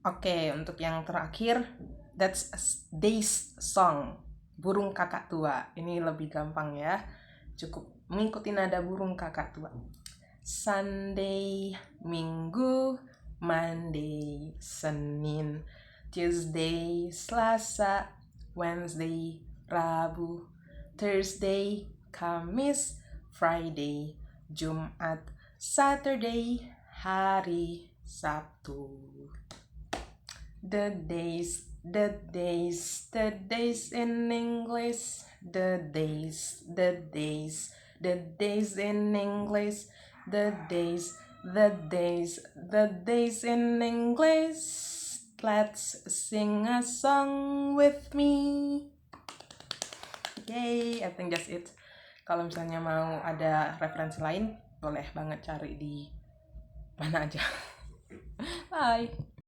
Oke, untuk yang terakhir, that's a day's song, burung kakak tua. Ini lebih gampang ya, cukup mengikuti nada burung kakak tua. Sunday, Minggu, Monday, Senin, Tuesday, Selasa, Wednesday, Rabu, Thursday, Kamis, Friday, Jumat, Saturday, hari Sabtu. The days in English, the days in English, the days in English. Let's sing a song with me. Yay, I think that's it. Kalau misalnya mau ada referensi lain, boleh banget cari di mana aja. Bye.